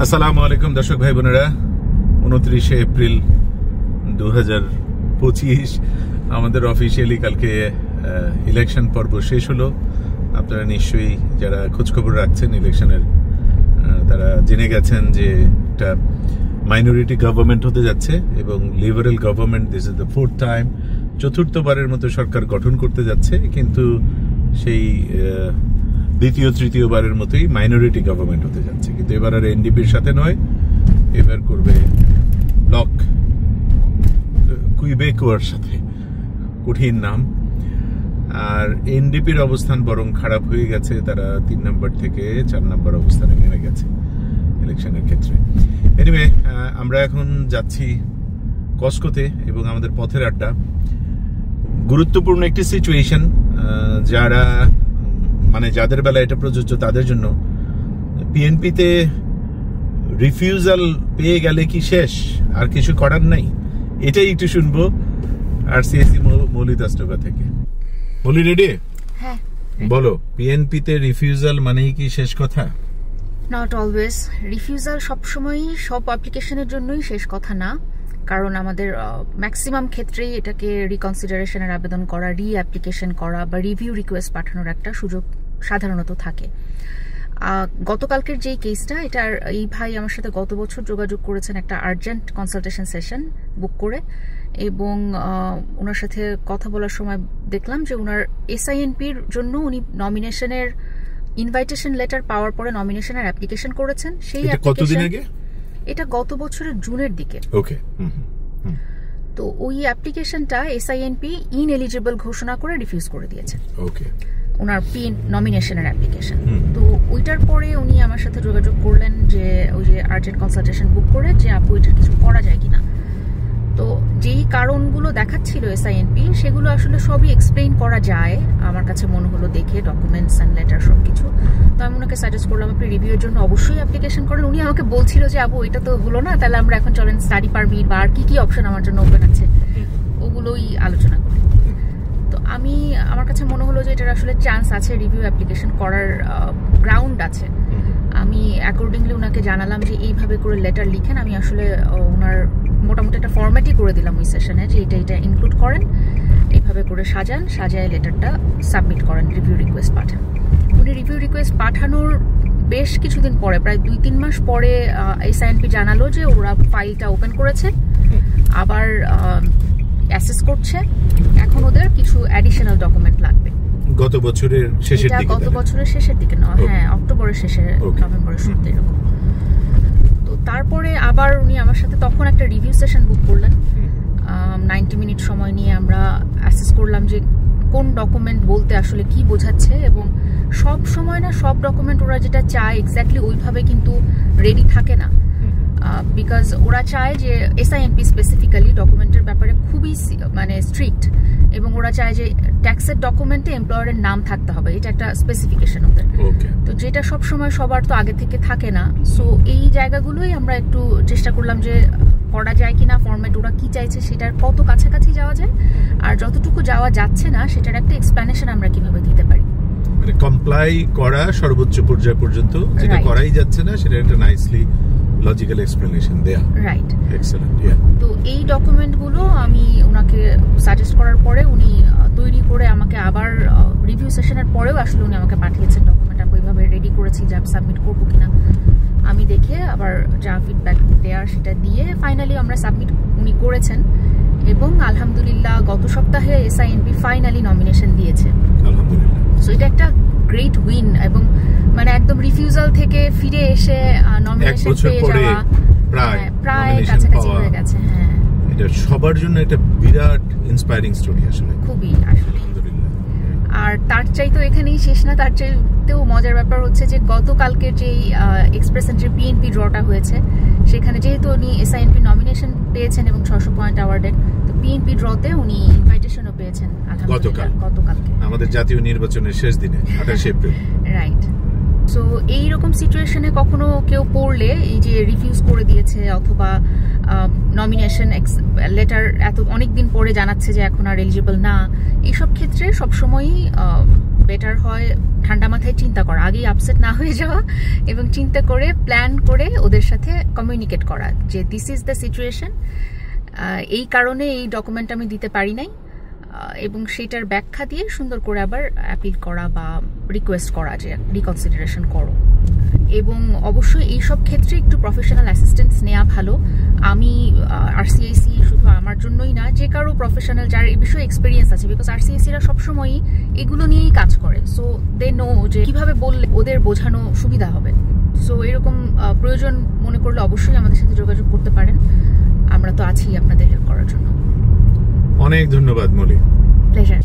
আসসালামু আলাইকুম দর্শক ভাই বোনেরা, 29 এপ্রিল 2025 আমাদের অফিসিয়ালি কালকে ইলেকশন পর্ব শেষ হলো। আপনারা নিশ্চয়ই যারা খোঁজখবর রাখছেন ইলেকশনের তারা জেনে গেছেন যে একটা মাইনরিটি গভর্নমেন্ট হতে যাচ্ছে এবং liberal government. This is the fourth time, চতুর্থবারের মতো সরকার গঠন করতে যাচ্ছে, কিন্তু সেই দ্বিতীয় তৃতীয়বারের মতোই মাইনরিটি গভর্নমেন্ট হতে যাচ্ছে। কিন্তু এবার আর এনডিপির সাথে নয়, এবার করবে ব্লক কুইবেকোয়ার সাথে। কঠিন নাম। আর এনডিপির অবস্থান বরং খারাপ হয়ে গেছে, তারা 3 নম্বর থেকে 4 নম্বর অবস্থানে নেমে গেছে ইলেকশনের ক্ষেত্রে। এনিওয়ে, আমরা এখন যাচ্ছি কসকোতে এবং আমাদের পথের আড্ডা গুরুত্বপূর্ণ একটি সিচুয়েশন। যারা যাদের বেলা এটা প্রযোজ্য তাদের জন্য, পিএনপিতে রিফিউজাল পেয়ে গেলে কি শেষ, আর কিছু করার নাই, এটাই একটু শুনবো আর সিএসি মৌলি দাসটোকা থেকে। মৌলি রেডি? হ্যাঁ, বলো, পিএনপিতে রিফিউজাল মানেই কি শেষ কথা? Not always. রিফিউজাল সবসময়ই সব অ্যাপ্লিকেশনের জন্যই শেষ কথা না, কারণ আমাদের ম্যাক্সিমাম ক্ষেত্রেই এটাকে রিকনসিডারেশনের আবেদন করা, রি অ্যাপ্লিকেশন করা বা রিভিউ রিকোয়েস্ট পাঠানোর একটা সুযোগ সাধারণত থাকে। গতকালকের যেই কেসটা, এটার এই ভাই আমার সাথে গত বছর যোগাযোগ করেছেন একটা আর্জেন্ট কনসালটেশন সেশন বুক করে, এবং ওনার সাথে কথা বলার সময় দেখলাম যে ওনার এসআইএনপির জন্য উনি নমিনেশনের ইনভাইটেশন লেটার পাওয়ার পরে নমিনেশনের অ্যাপ্লিকেশন করেছেন। সেই কতদিন আগে? এটা গত বছরের জুনের দিকে। ওকে। তো ওই অ্যাপ্লিকেশনটা এসআইএনপি ইনএলিজিবল ঘোষণা করে রিফিউজ করে দিয়েছে। ওকে। ওনার পিন নমিনেশনের অ্যাপ্লিকেশন। তো ওইটার পরে উনি আমার সাথে যোগাযোগ করলেন যে ওই যে আর্জেন্ট কনসালটেশন বুক করে, যে আপু এটার কিছু করা যায় কিনা। তো যেই কারণগুলো দেখাচ্ছিল এসআইএনপি, সেগুলো আসলে সবই এক্সপ্লেইন করা যায় আমার কাছে মনে হলো দেখে, ডকুমেন্টস অ্যান্ড লেটার সব কিছু। তো আমি ওনাকে সাজেস্ট করলাম আপনি রিভিউর জন্য অবশ্যই অ্যাপ্লিকেশন করেন। উনি আমাকে বলছিল যে আপু এটা তো হলো না, তাহলে আমরা এখন চলেন স্টাডি পারমিট বা আর কি কি অপশন আমার জন্য ওপেন আছে ওগুলোই আলোচনা করি। তো আমার কাছে মনে হলো যে এটার আসলে চান্স আছে, রিভিউ অ্যাপ্লিকেশন করার গ্রাউন্ড আছে। আমি অ্যাকর্ডিংলি ওনাকে জানালাম যে এইভাবে করে লেটার লিখেন। আমি আসলে ওনার মোটামুটি একটা ফরম্যাটই করে দিলাম ওই সেশনে, যে এটা ইনক্লুড করেন, এইভাবে করে সাজায় লেটারটা সাবমিট করেন, রিভিউ রিকোয়েস্ট পাঠান। উনি রিভিউ রিকোয়েস্ট পাঠানোর বেশ কিছুদিন পরে, প্রায় 2-3 মাস পরে এসআইএনপি জানালো যে ওরা ফাইলটা ওপেন করেছে, আবার অ্যাসেস করছে, এখন ওদের কিছু অ্যাডিশনাল ডকুমেন্ট লাগবে। গত বছরের শেষের দিকে না, হ্যাঁ, অক্টোবরের শেষে, নভেম্বরের শুরুতে এরকম। তো তারপরে আবার উনি আমার সাথে তখন একটা রিভিউ সেশন বুক করলেন। 90 মিনিট সময় নিয়ে আমরা অ্যাসেস করলাম যে কোন ডকুমেন্ট বলতে আসলে কি বোঝাচ্ছে, এবং সব সময় না সব ডকুমেন্ট ওরা যেটা চায় এক্স্যাক্টলি ওইভাবে কিন্তু রেডি থাকে না। বিকজ ওরা চায় যে এসআইএনপি স্পেসিফিক্যালি ডকুমেন্টের ব্যাপারে খুবই স্ট্রিক্ট, এবং ওরা চায় যে ট্যাক্সের ডকুমেন্টে এমপ্লয়ারের নাম থাকতে হবে, এটা একটা স্পেসিফিকেশন ওদের। তো যেটা সব সময় সবার তো আগে থেকে থাকে না। সো এই জায়গাগুলোই আমরা একটু চেষ্টা করলাম যে করা যায় কিনা, ফরম্যাট ওরা কি চাইছে সেটার কত কাছাকাছি যাওয়া যায়, আর যতটুকু যাওয়া যাচ্ছে না সেটার একটা এক্সপ্লেনেশন আমরা কিভাবে দিতে পারি, কমপ্লাই করা সর্বোচ্চ পর্যায় পর্যন্ত, যেটা করাই যাচ্ছে না সেটা একটা নাইসলি লজিক্যাল এক্সপ্লেনেশন দেয়া। Right, excellent. তো এই ডকুমেন্টগুলো আমি ওনাকে সাজেস্ট করার পরে উনি তৈরি করে আমাকে আবার রিভিউ সেশনের পরেও আসলে উনি আমাকে পাঠিয়েছেন ডকুমেন্ট, আমি ওইভাবে রেডি করেছি যে সাবমিট করবো কিনা। আমি দেখে আবার যা ফিডব্যাক দেওয়ার সেটা দিয়ে ফাইনালি আমরা সাবমিট উনি করেছেন, এবং আলহামদুলিল্লাহ গত সপ্তাহে এসআইএনপি ফাইনালি নমিনেশন দিয়েছে। আলহামদুলিল্লাহ। সো এটা একটা গ্রেট উইন, এবং একদম রিফিউজাল থেকে ফিরে এসে নমিনেশন পেয়ে যাওয়া প্রায় কাছাকাছি হয়ে গেছে। হ্যাঁ, এটা সবার জন্য একটা বিরাট ইন্সপায়ারিং স্টোরি আসলে, খুবই আসলে। আর তার চাইতো এখানেই শেষ না, তার চাইতেও মজার ব্যাপার হচ্ছে যে গতকালকের যেই এক্সপ্রেস এন্ট্রি পিএনপি ড্রটা হয়েছে, সেখানে যেহেতু উনি এসআইএনপি নমিনেশন পেয়েছেন এবং 600 পয়েন্ট অ্যাওয়ার্ডেড, তো পিএনপি ড্রতে উনি ইনভাইটেশনও পেয়েছেন গতকালকে, আমাদের জাতীয় নির্বাচনের শেষ দিনে 28 এপ্রিল। রাইট। সো এইরকম সিচুয়েশনে কখনো কেউ পড়লে, এই যে রিফিউজ করে দিয়েছে অথবা নমিনেশন লেটার এত অনেকদিন পরে জানাচ্ছে যে এখন আর এলিজিবল না, এইসব ক্ষেত্রে সবসময়ই বেটার হয় ঠান্ডা মাথায় চিন্তা করা, আগেই আপসেট না হয়ে যাওয়া এবং চিন্তা করে প্ল্যান করে ওদের সাথে কমিউনিকেট করা যে দিস ইজ দ্য সিচুয়েশন, এই কারণে এই ডকুমেন্ট আমি দিতে পারি নাই, এবং সেটার ব্যাখ্যা দিয়ে সুন্দর করে আবার অ্যাপিল করা বা রিকোয়েস্ট করা যে রিকনসিডারেশন করো। এবং অবশ্যই এইসব ক্ষেত্রে একটু প্রফেশনাল অ্যাসিস্ট্যান্স নেওয়া ভালো। আমি আরসিআইসি শুধু আমার জন্যই না, যে কারো প্রফেশনাল যার এই বিষয়ে এক্সপিরিয়েন্স আছে, বিকজ আরসিআইসিরা সবসময়ই এগুলো নিয়েই কাজ করে, সো দে নো যে কিভাবে বললে ওদের বোঝানো সুবিধা হবে। সো এরকম প্রয়োজন মনে করলে অবশ্যই আমাদের সাথে যোগাযোগ করতে পারেন, আমরা তো আছি আপনাদের হেল্প করার জন্য। অনেক ধন্যবাদ মলি। প্লেজার।